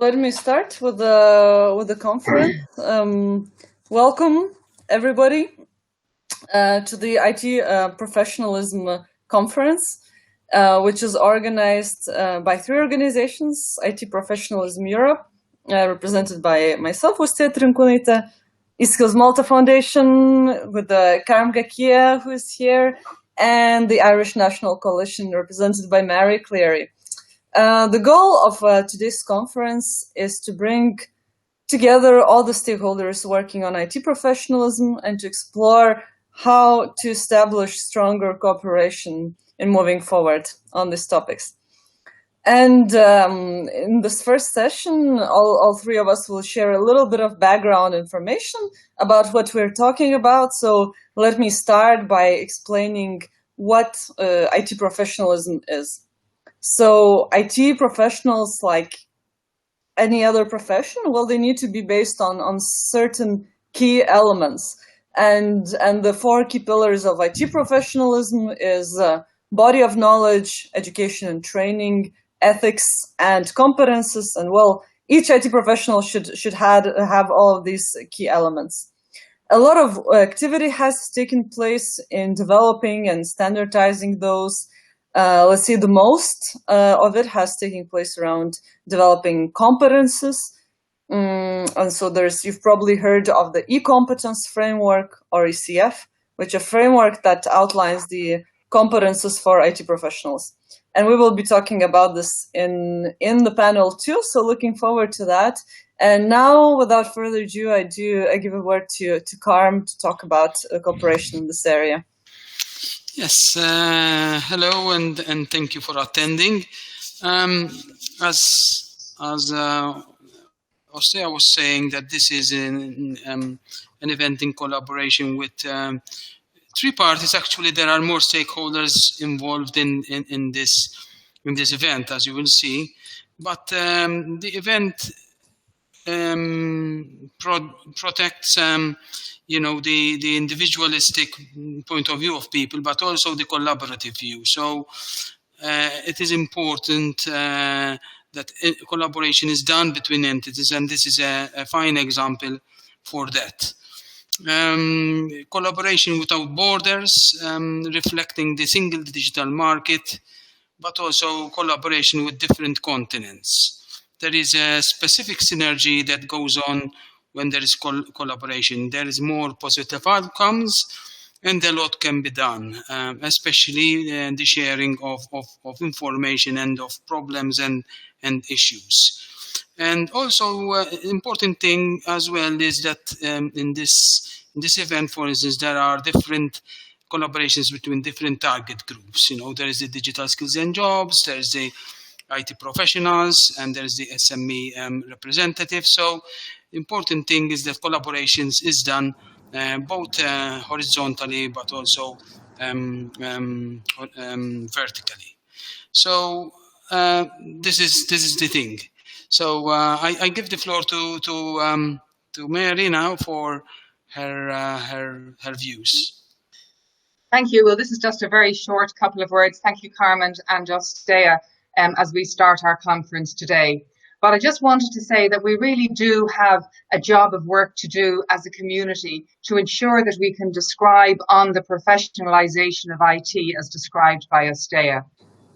let me start with the conference. Welcome everybody to the IT Professionalism Conference, which is organized by three organizations: IT Professionalism Europe, represented by myself, Austėja Trinkūnaitė, eSkills Malta Foundation with Karim Gakia, who is here, and the Irish National Coalition, represented by Mary Cleary. The goal of today's conference is to bring together all the stakeholders working on IT professionalism and to explore how to establish stronger cooperation in moving forward on these topics. And in this first session, all three of us will share a little bit of background information about what we're talking about. So let me start by explaining what IT professionalism is. So IT professionals, like any other profession, well, they need to be based on certain key elements. And the four key pillars of IT professionalism is body of knowledge, education and training, ethics and competences. And well, each IT professional should have all of these key elements. A lot of activity has taken place in developing and standardizing those. Let's see, the most of it has taken place around developing competences. And so you've probably heard of the e-competence framework, or ECF, which is a framework that outlines the competences for IT professionals. And we will be talking about this in the panel too, so looking forward to that. And now, without further ado, I give a word to Karim to talk about cooperation in this area. Yes, hello and thank you for attending. As Austėja was saying, that this is an event in collaboration with three parties. Actually, there are more stakeholders involved in this event, as you will see. But the event protects the individualistic point of view of people, but also the collaborative view. So it is important that collaboration is done between entities, and this is a fine example for that. Collaboration without borders, reflecting the single digital market, but also collaboration with different continents. There is a specific synergy that goes on when there is collaboration. There is more positive outcomes, and a lot can be done, especially the sharing of information and of problems and issues. And also, important thing as well is that in this event, for instance, there are different collaborations between different target groups. There is the digital skills and jobs, there is the IT professionals, and there is the SME representative. So important thing is that collaborations is done both horizontally but also vertically. So this is the thing. So I give the floor to Mary now for her views. Thank you. Well, this is just a very short couple of words. Thank you, Carmen and Austėja, as we start our conference today. But I just wanted to say that we really do have a job of work to do as a community to ensure that we can describe on the professionalization of IT as described by Austėja.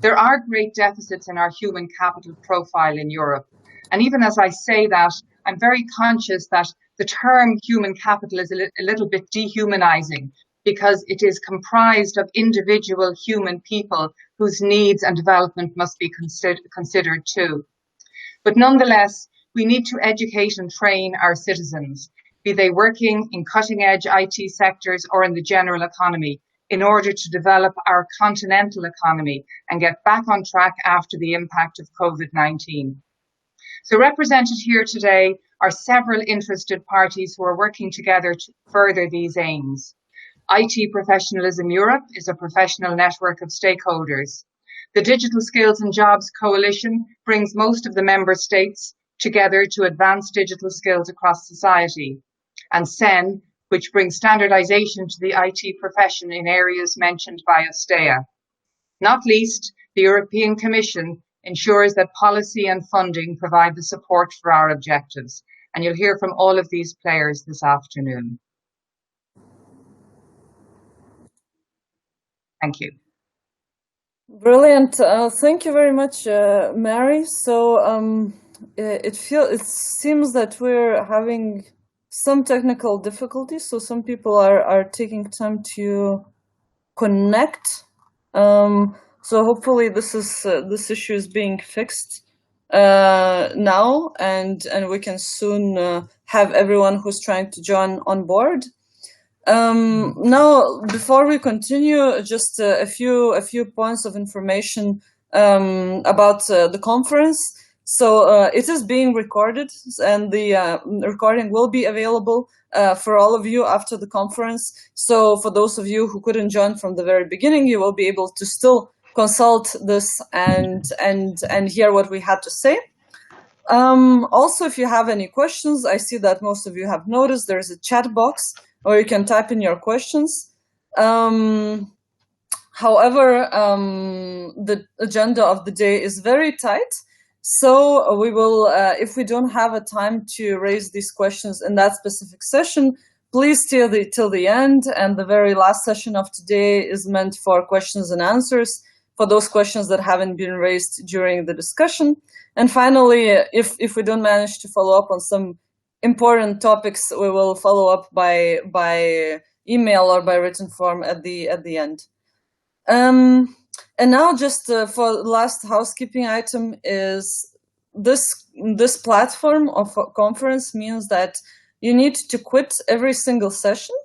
There are great deficits in our human capital profile in Europe. And even as I say that, I'm very conscious that the term human capital is a little bit dehumanizing, because it is comprised of individual human people whose needs and development must be considered too. But nonetheless, we need to educate and train our citizens, be they working in cutting-edge IT sectors or in the general economy, in order to develop our continental economy and get back on track after the impact of COVID-19. So represented here today are several interested parties who are working together to further these aims. IT Professionalism Europe is a professional network of stakeholders. The Digital Skills and Jobs Coalition brings most of the member states together to advance digital skills across society. And SEN, which brings standardization to the IT profession in areas mentioned by Austėja. Not least, the European Commission ensures that policy and funding provide the support for our objectives. And you'll hear from all of these players this afternoon. Thank you. Brilliant. Thank you very much, Mary. So it seems that we're having some technical difficulties. So some people are taking time to connect. So hopefully this issue is being fixed now, and we can soon have everyone who's trying to join on board. Now, before we continue, just a few points of information about the conference. So it is being recorded, and the recording will be available for all of you after the conference. So for those of you who couldn't join from the very beginning, you will be able to still consult this and hear what we had to say. Also, if you have any questions, I see that most of you have noticed there is a chat box, or you can type in your questions. However, the agenda of the day is very tight. So we will, if we don't have a time to raise these questions in that specific session, please till the end. And the very last session of today is meant for questions and answers for those questions that haven't been raised during the discussion. And finally, if we don't manage to follow up on some important topics, we will follow up by email or by written form at the end. And now, just for the last housekeeping item, is this platform of a conference means that you need to quit every single session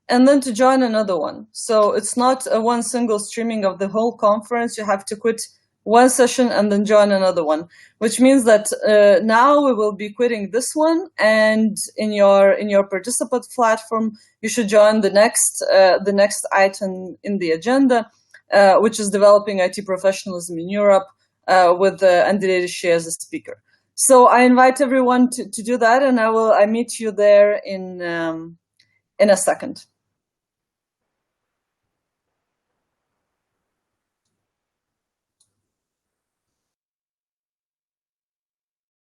and then to join another one. So it's not a one single streaming of the whole conference. You have to quit one session and then join another one, which means that now we will be quitting this one, and in your participant platform, you should join the next item in the agenda, which is developing IT professionalism in Europe, with Andrei Rishi as a speaker. So I invite everyone to do that, and I meet you there in a second.